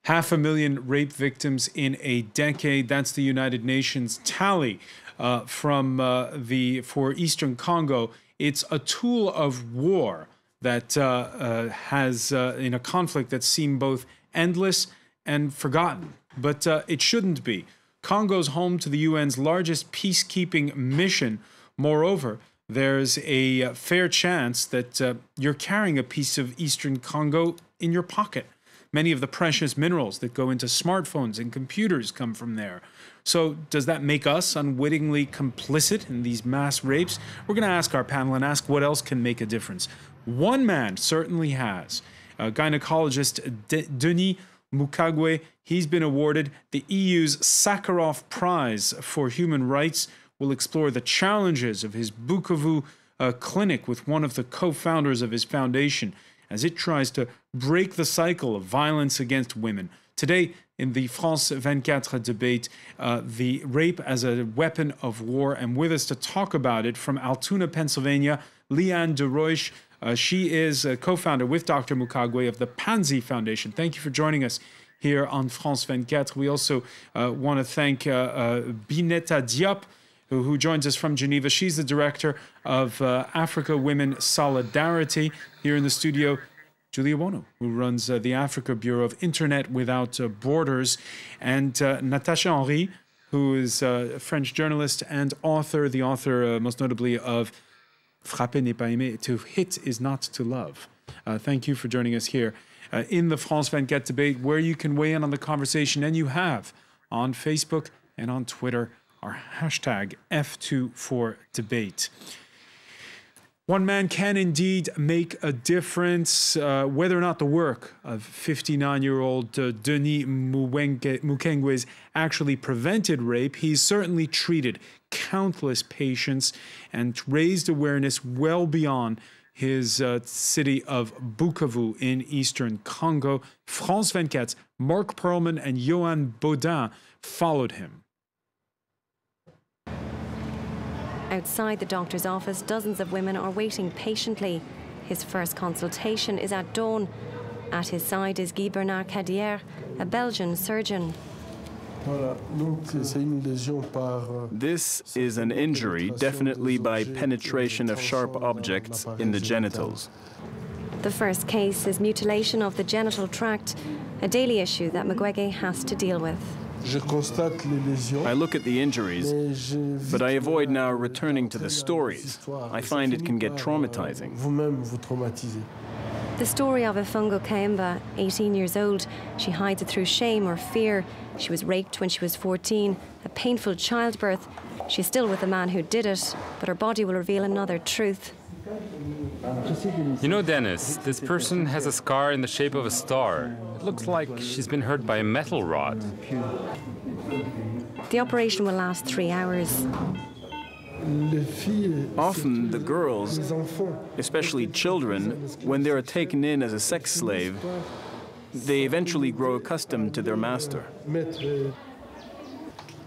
500,000 rape victims in a decade. That's the United Nations tally for Eastern Congo. It's a tool of war that has, in a conflict that seemed both endless and forgotten. But it shouldn't be. Congo's home to the UN's largest peacekeeping mission. Moreover, there's a fair chance that you're carrying a piece of Eastern Congo in your pocket. Many of the precious minerals that go into smartphones and computers come from there. So does that make us unwittingly complicit in these mass rapes? We're going to ask our panel and ask what else can make a difference. One man certainly has. Gynecologist Denis Mukwege, he's been awarded the EU's Sakharov Prize for Human Rights. We'll explore the challenges of his Bukavu clinic with one of the co-founders of his foundation as it tries to break the cycle of violence against women. Today, in the France 24 debate, the rape as a weapon of war. And with us to talk about it from Altoona, Pennsylvania, Leanne de Roich. She is a co-founder with Dr. Mukwege of the Panzi Foundation. Thank you for joining us here on France 24. We also want to thank Bineta Diop, who joins us from Geneva. She's the director of Africa Women Solidarity. Here in the studio, Julia Wono, who runs the Africa Bureau of Internet Without Borders, and Natasha Henry, who is a French journalist and author, the author most notably of Frapper n'est pas aimer, to hit is not to love. Thank you for joining us here in the France 24 debate, where you can weigh in on the conversation, and you have on Facebook and on Twitter, our hashtag F24Debate. One man can indeed make a difference. Whether or not the work of 59-year-old Denis Mukwege actually prevented rape, he's certainly treated countless patients and raised awareness well beyond his city of Bukavu in eastern Congo. France 24's Mark Perlman and Johan Baudin followed him. Outside the doctor's office, dozens of women are waiting patiently. His first consultation is at dawn. At his side is Guy Bernard Cadier, a Belgian surgeon. This is an injury, definitely by penetration of sharp objects in the genitals. The first case is mutilation of the genital tract, a daily issue that Mukwege has to deal with. I look at the injuries, but I avoid now returning to the stories. I find it can get traumatizing. The story of Ifungo Kayemba, 18 years old. She hides it through shame or fear. She was raped when she was 14, a painful childbirth. She's still with the man who did it, but her body will reveal another truth. You know, Dennis, this person has a scar in the shape of a star. It looks like she's been hurt by a metal rod. The operation will last 3 hours. Often the girls, especially children, when they are taken in as a sex slave, they eventually grow accustomed to their master.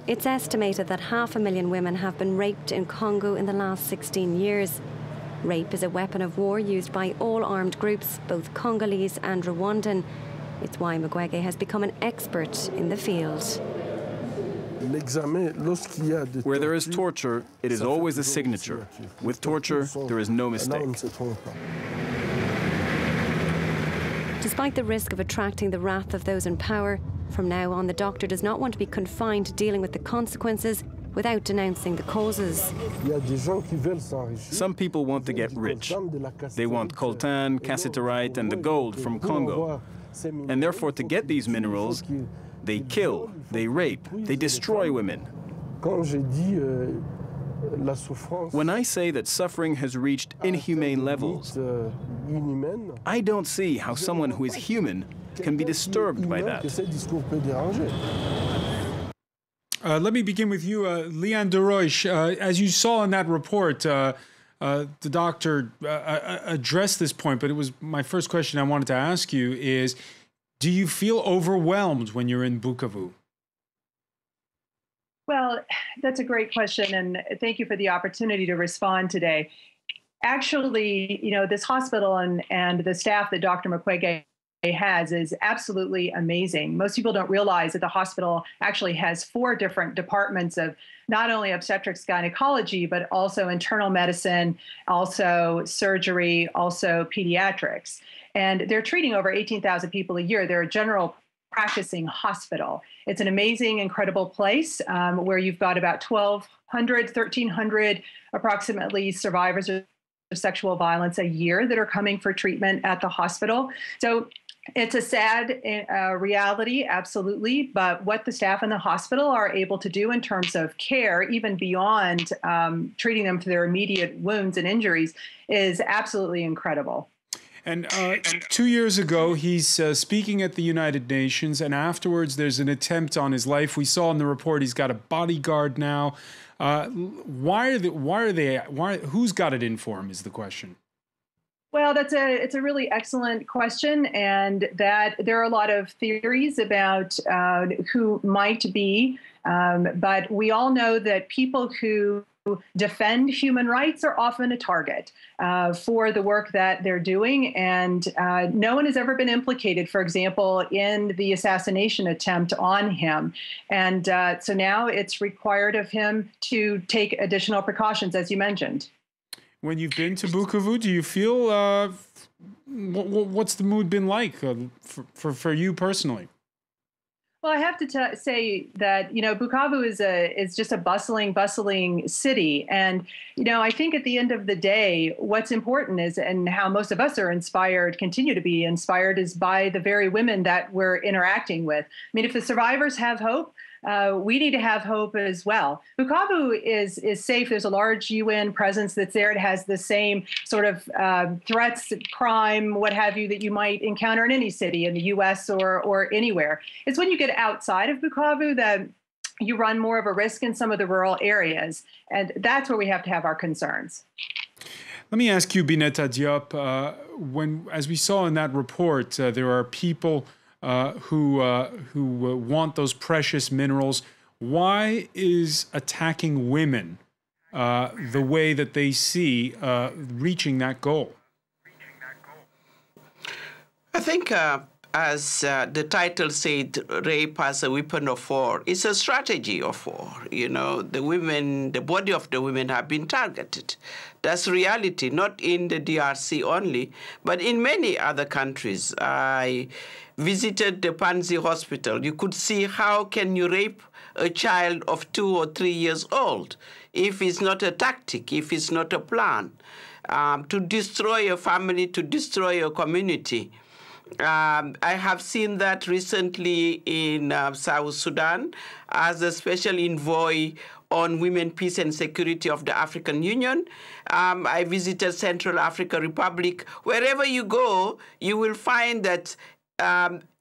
It's estimated that 500,000 women have been raped in Congo in the last 16 years. Rape is a weapon of war used by all armed groups, both Congolese and Rwandan. It's why Mukwege has become an expert in the field. Where there is torture, it is always a signature. With torture, there is no mistake. Despite the risk of attracting the wrath of those in power, from now on the doctor does not want to be confined to dealing with the consequences without denouncing the causes. Some people want to get rich. They want coltan, cassiterite, and the gold from Congo. And therefore, to get these minerals, they kill, they rape, they destroy women. When I say that suffering has reached inhumane levels, I don't see how someone who is human can be disturbed by that. Let me begin with you, Leanne de Roich. As you saw in that report, the doctor addressed this point, but it was my first question I wanted to ask you is, do you feel overwhelmed when you're in Bukavu? Well, that's a great question, and thank you for the opportunity to respond today. Actually, you know, this hospital and the staff that Dr. Mukwege has is absolutely amazing. Most people don't realize that the hospital actually has 4 different departments of not only obstetrics, gynecology, but also internal medicine, also surgery, also pediatrics. And they're treating over 18,000 people a year. They're a general practicing hospital. It's an amazing, incredible place where you've got about 1,300 approximately survivors of sexual violence a year that are coming for treatment at the hospital. So it's a sad reality, absolutely, but what the staff in the hospital are able to do in terms of care, even beyond treating them for their immediate wounds and injuries, is absolutely incredible. And 2 years ago, he's speaking at the United Nations, and afterwards there's an attempt on his life. We saw in the report he's got a bodyguard now. Who's got it in for him is the question. Well, it's a really excellent question, and that there are a lot of theories about who might be, but we all know that people who defend human rights are often a target for the work that they're doing, and no one has ever been implicated, for example, in the assassination attempt on him. And so now it's required of him to take additional precautions, as you mentioned. When you've been to Bukavu, do you feel, what's the mood been like for you personally? Well, I have to say that, Bukavu is just a bustling city. And, I think at the end of the day, what's important is, and how most of us are inspired, continue to be inspired, is by the very women that we're interacting with. I mean, if the survivors have hope, we need to have hope as well. Bukavu is safe. There's a large UN presence that's there. It has the same sort of threats, crime, what have you, that you might encounter in any city in the U.S. or anywhere. It's when you get outside of Bukavu that you run more of a risk in some of the rural areas. And that's where we have to have our concerns. Let me ask you, Bineta Diop, as we saw in that report, there are people who want those precious minerals. Why is attacking women the way that they see reaching that goal? I think, as the title said, rape as a weapon of war, it's a strategy of war. The women, the body of the women have been targeted. That's reality, not in the DRC only, but in many other countries. I visited the Panzi hospital. You could see how can you rape a child of 2 or 3 years old if it's not a tactic, if it's not a plan, to destroy a family, to destroy a community. I have seen that recently in South Sudan as a special envoy on women, peace and security of the African Union. I visited Central African Republic. Wherever you go, you will find that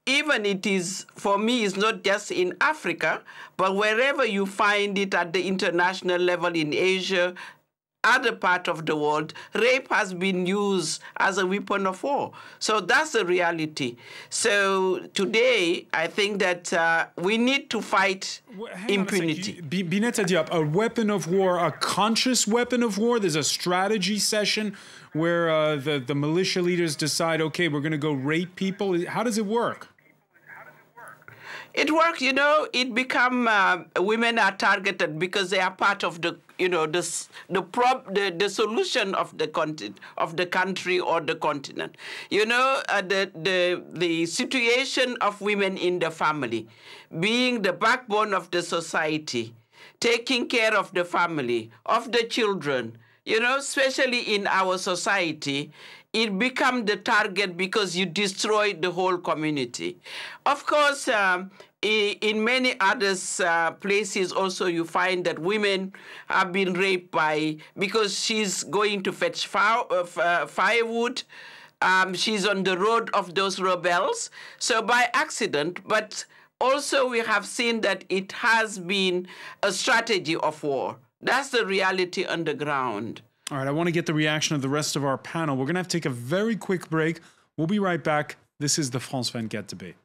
even it is, for me, it's not just in Africa, but wherever you find it at the international level in Asia, other part of the world, rape has been used as a weapon of war. So that's the reality. So today, I think that we need to fight impunity. Bineta Diop, a weapon of war, a conscious weapon of war? There's a strategy session where the militia leaders decide, okay, we're going to go rape people. How does it work? It works, it become women are targeted because they are part of the, the solution of the country or the continent. The situation of women in the family, being the backbone of the society, taking care of the family, of the children, especially in our society, it becomes the target because you destroy the whole community. Of course, in many other places also you find that women have been raped because she's going to fetch firewood. She's on the road of those rebels, so by accident, but also we have seen that it has been a strategy of war. That's the reality on the ground. All right, I want to get the reaction of the rest of our panel. We're going to have to take a very quick break. We'll be right back. This is the France 24 debate.